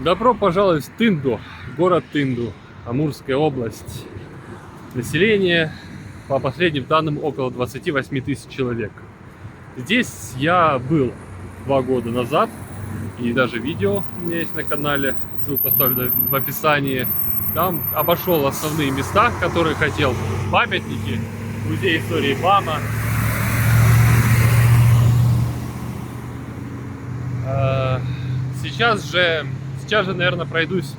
Добро пожаловать в Тынду, город Тынду, Амурская область. Население, по последним данным, около 28 тысяч человек. Здесь я был 2 года назад, и даже видео у меня есть на канале, ссылку оставлю в описании. Там обошел основные места, которые хотел. Памятники, музей истории БАМа. Сейчас же, наверное, пройдусь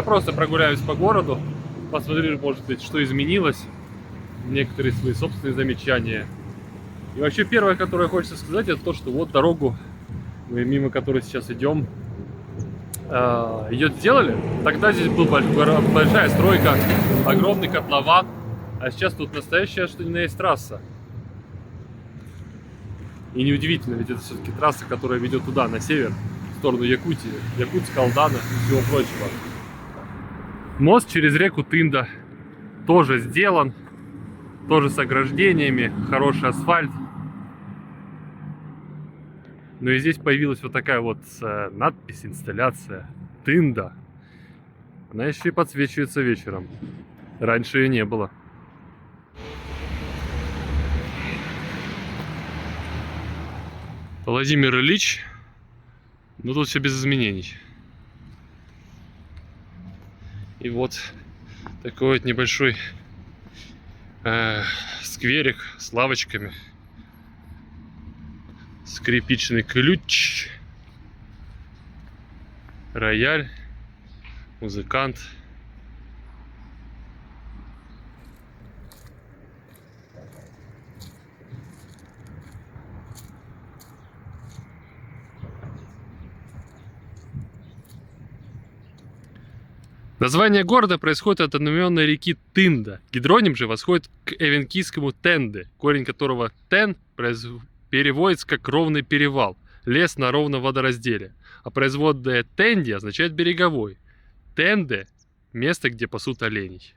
просто прогуляюсь по городу, посмотрю, может быть, что изменилось, некоторые свои собственные замечания. И вообще первое, которое хочется сказать, это то, что вот дорогу, мимо которой сейчас идем, ее сделали. Тогда здесь была большая стройка, огромный котлован, а сейчас тут настоящая, что ни на есть, трасса. И неудивительно, ведь это все-таки трасса, которая ведет туда, на север, в сторону Якутии, Якутска, Алдана и всего прочего. Мост через реку Тында тоже сделан, тоже с ограждениями, хороший асфальт. Ну и здесь появилась вот такая вот надпись, инсталляция Тында. Она еще и подсвечивается вечером. Раньше ее не было. Владимир Ильич. Ну тут все без изменений. И вот такой вот небольшой скверик с лавочками. Скрипичный ключ. Рояль. Музыкант. Название города происходит от одноименной реки Тында. Гидроним же восходит к эвенкийскому тенде, корень которого тен переводится как ровный перевал, лес на ровном водоразделе. А производная тенди означает береговой. Тенде – место, где пасут оленей.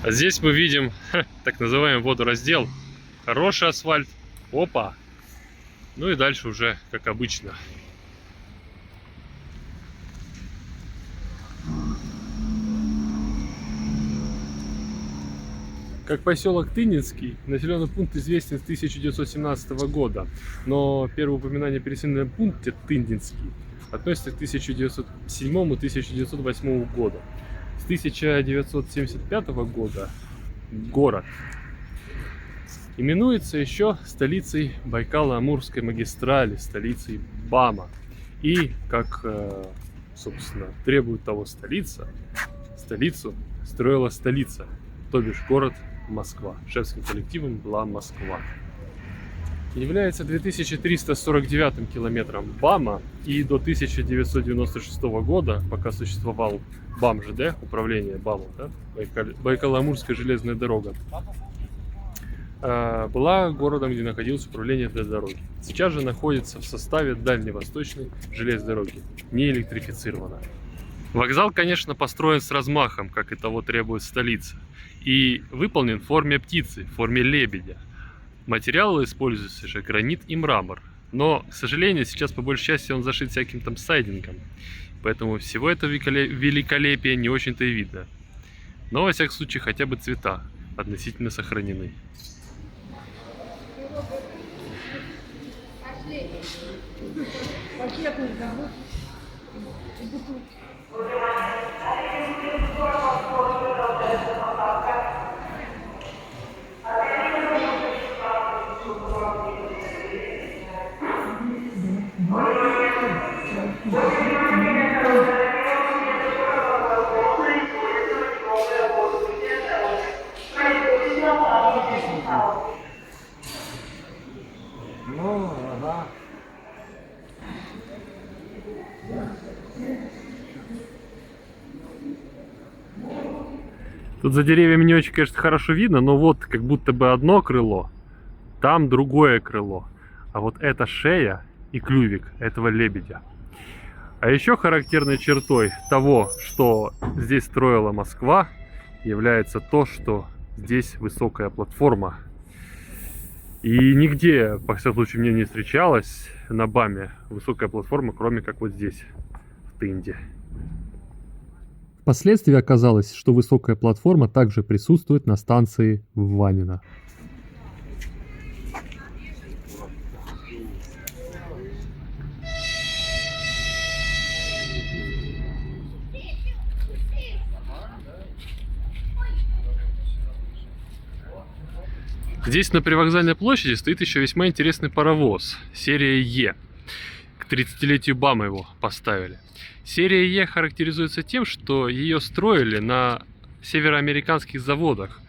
А здесь мы видим так называемый водораздел. Хороший асфальт. Опа! Ну и дальше уже как обычно. Как поселок Тындинский, населенный пункт известен с 1917 года, но первое упоминание о переселенном пункте Тындинский относится к 1907-1908 году. С 1975 года город именуется еще столицей Байкало-Амурской магистрали, столицей БАМа. И, как, собственно, требует того столицу строила столица, то бишь город Москва. Шефским коллективом была Москва. Является 2349 километром БАМа, и до 1996 года, пока существовал БАМ-ЖД, управление БАМом, да, Байкало-Амурская железная дорога, была городом, где находилось управление этой дороги. Сейчас же находится в составе Дальневосточной железной дороги, не электрифицирована. Вокзал, конечно, построен с размахом, как и того требует столица, и выполнен в форме птицы, в форме лебедя. Материалы используются же гранит и мрамор, но, к сожалению, сейчас по большей части он зашит всяким там сайдингом, поэтому всего этого великолепия не очень-то и видно. Но, во всяком случае, хотя бы цвета относительно сохранены. Ну, ага. Тут за деревьями не очень, конечно, хорошо видно, но вот как будто бы одно крыло, там другое крыло. А вот это шея и клювик этого лебедя. А еще характерной чертой того, что здесь строила Москва, является то, что здесь высокая платформа. И нигде, по всякому случаю, мне не встречалась на БАМе высокая платформа, кроме как вот здесь, в Тынде. Впоследствии оказалось, что высокая платформа также присутствует на станции Ванино. Здесь на Привокзальной площади стоит еще весьма интересный паровоз, серия Е. К 30-летию БАМа его поставили. Серия Е характеризуется тем, что ее строили на североамериканских заводах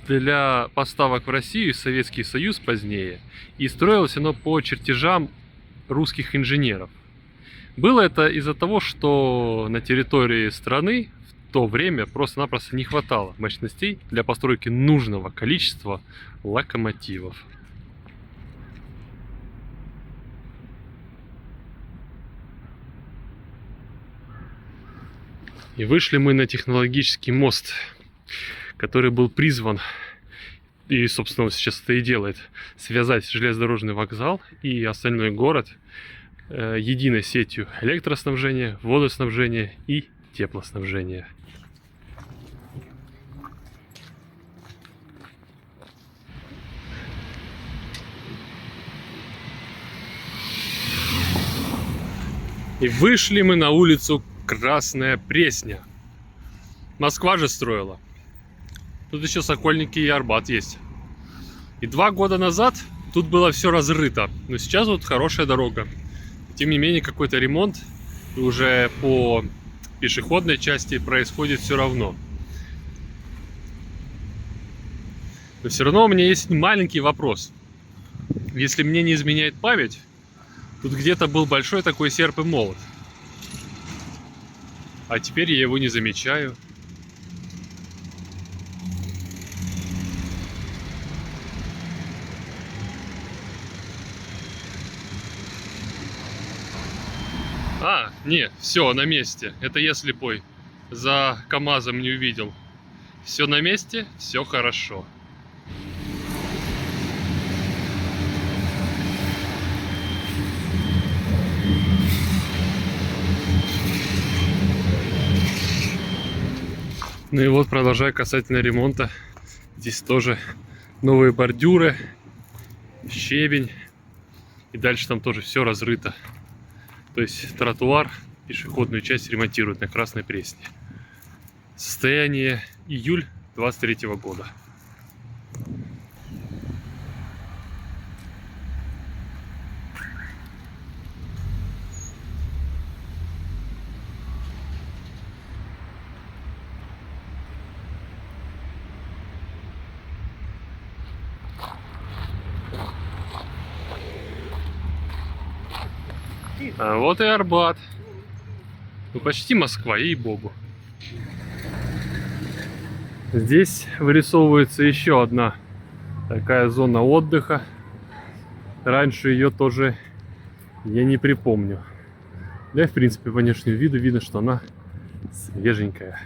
для поставок в Россию и Советский Союз позднее. И строилось оно по чертежам русских инженеров. Было это из-за того, что на территории страны в то время просто-напросто не хватало мощностей для постройки нужного количества локомотивов. И вышли мы на технологический мост, который был призван, и, собственно, он сейчас это и делает, связать железнодорожный вокзал и остальной город единой сетью электроснабжения, водоснабжения и теплоснабжения. И вышли мы на улицу Красная Пресня. Москва же строила. Тут еще Сокольники и Арбат есть. И 2 года назад тут было все разрыто. Но сейчас вот хорошая дорога. Тем не менее, какой-то ремонт. И уже по пешеходной части происходит все равно. Но все равно у меня есть маленький вопрос. Если мне не изменяет память, тут где-то был большой такой серп и молот. А теперь я его не замечаю. А, нет, все на месте. Это я слепой. За КамАЗом не увидел. Все на месте, все хорошо. Ну и вот, продолжая касательно ремонта, здесь тоже новые бордюры, щебень, и дальше там тоже все разрыто. То есть тротуар, пешеходную часть ремонтируют на Красной Пресне. Состояние июль 23 года. А вот и Арбат. Ну, почти Москва, ей-богу. Здесь вырисовывается еще одна такая зона отдыха. Раньше ее тоже я не припомню. Да и в принципе по внешнему виду видно, что она свеженькая.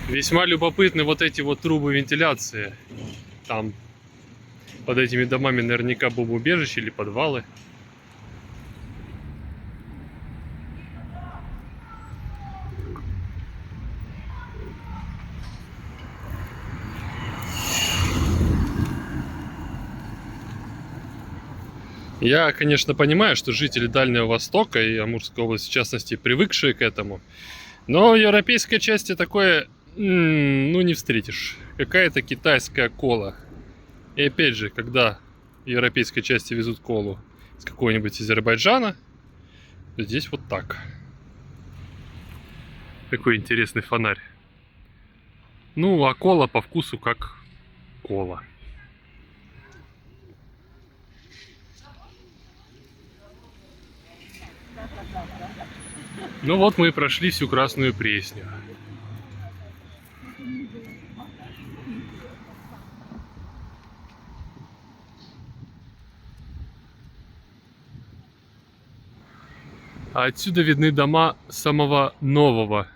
Весьма любопытны вот эти вот трубы вентиляции. Там под этими домами наверняка бомбоубежище или подвалы. Я, конечно, понимаю, что жители Дальнего Востока и Амурской области, в частности, привыкшие к этому, но в европейской части такое, ну, не встретишь. Какая-то китайская кола. И опять же, когда в европейской части везут колу из какого-нибудь Азербайджана, Здесь вот так. Какой интересный фонарь. Ну, а кола по вкусу как кола. Ну вот мы и прошли всю Красную Пресню. А отсюда видны дома самого нового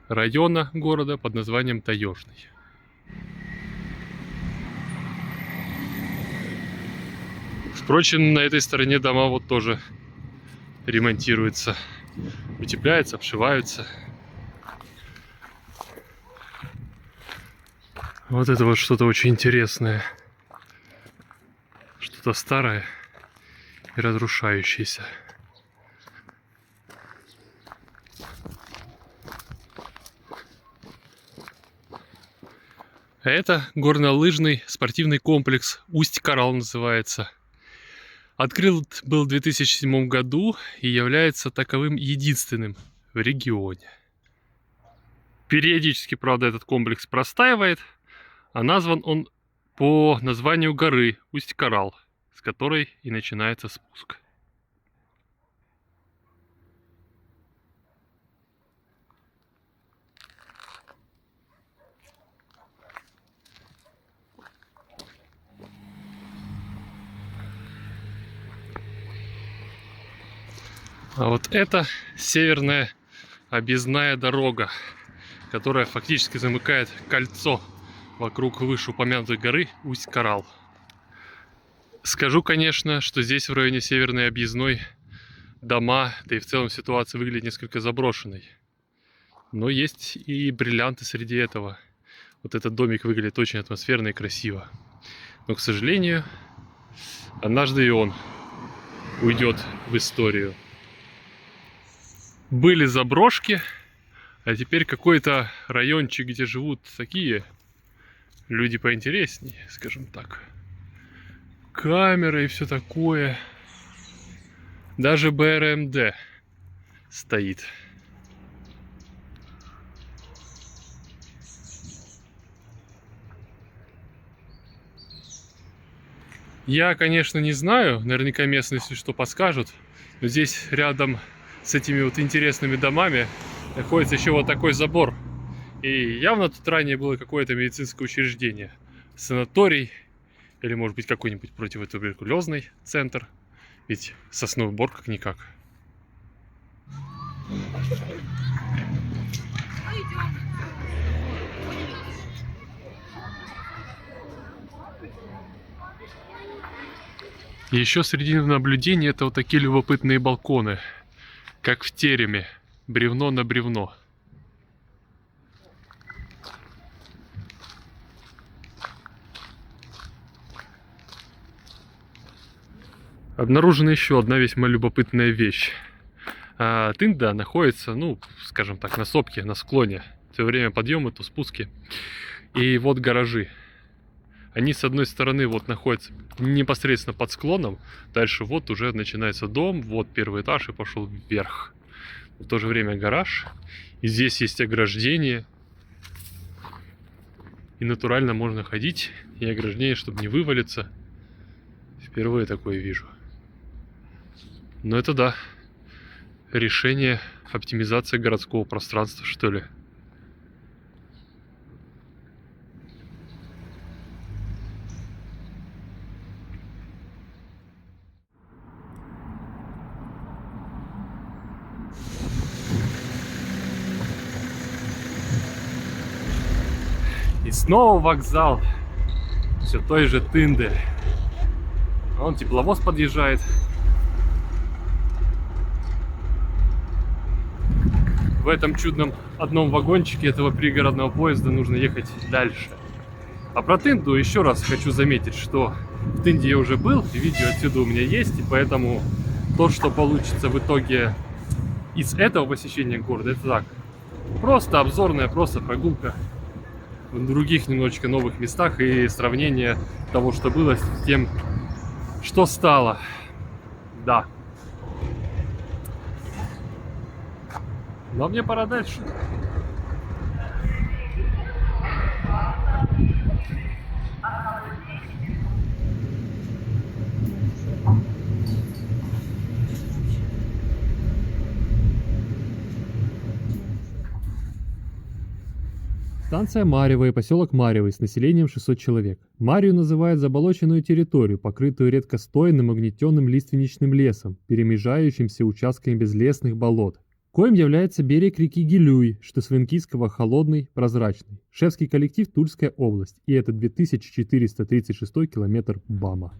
района города под названием Таежный. Впрочем, на этой стороне дома вот тоже ремонтируются, утепляются, обшиваются. Вот это вот что-то очень интересное. Что-то старое и разрушающееся. А это горнолыжный спортивный комплекс Усть-Карал называется. Открыт был в 2007 году и является таковым единственным в регионе. Периодически, правда, этот комплекс простаивает, а назван он по названию горы Усть-Карал, с которой и начинается спуск. А вот это северная объездная дорога, которая фактически замыкает кольцо вокруг вышеупомянутой горы Усть-Карал. Скажу, конечно, что здесь в районе северной объездной дома, да и в целом ситуация выглядит несколько заброшенной. Но есть и бриллианты среди этого. Вот этот домик выглядит очень атмосферно и красиво. Но, к сожалению, однажды и он уйдет в историю. Были заброшки, а теперь какой-то райончик, где живут такие люди поинтереснее, скажем так. Камера и все такое. Даже БРМД стоит. Я, конечно, не знаю, наверняка местные, если что, подскажут, но здесь рядом с этими вот интересными домами находится еще вот такой забор. И явно тут ранее было какое-то медицинское учреждение. Санаторий или, может быть, какой-нибудь противотуберкулезный центр. Ведь сосновый бор как-никак. И еще среди наблюдений это вот такие любопытные балконы. Как в тереме, бревно на бревно. Обнаружена еще одна весьма любопытная вещь. Тында находится, ну, скажем так, на сопке, на склоне. Все время подъемы, то спуски. И вот гаражи. Они с одной стороны вот находятся непосредственно под склоном. Дальше вот уже начинается дом, вот первый этаж и пошел вверх. В то же время гараж. И здесь есть ограждение. И натурально можно ходить. И ограждение, чтобы не вывалиться. Впервые такое вижу. Но это да. Решение оптимизации городского пространства, что ли. И снова вокзал. Все той же Тынды. Вон тепловоз подъезжает. В этом чудном одном вагончике этого пригородного поезда нужно ехать дальше. А про Тынду еще раз хочу заметить, что в Тынде я уже был, и видео отсюда у меня есть, и поэтому то, что получится в итоге из этого посещения города, это так. Просто обзорная, просто прогулка в других немножечко новых местах и сравнение того, что было, с тем, что стало. Да. Ну а мне пора дальше. Станция Марьево и поселок Марьево с населением 600 человек. Марью называют заболоченную территорию, покрытую редкостойным угнетенным лиственничным лесом, перемежающимся участками безлесных болот, коим является берег реки Гилюй, что с венкийского холодный, прозрачный. Шефский коллектив Тульская область, и это 2436 километр БАМа.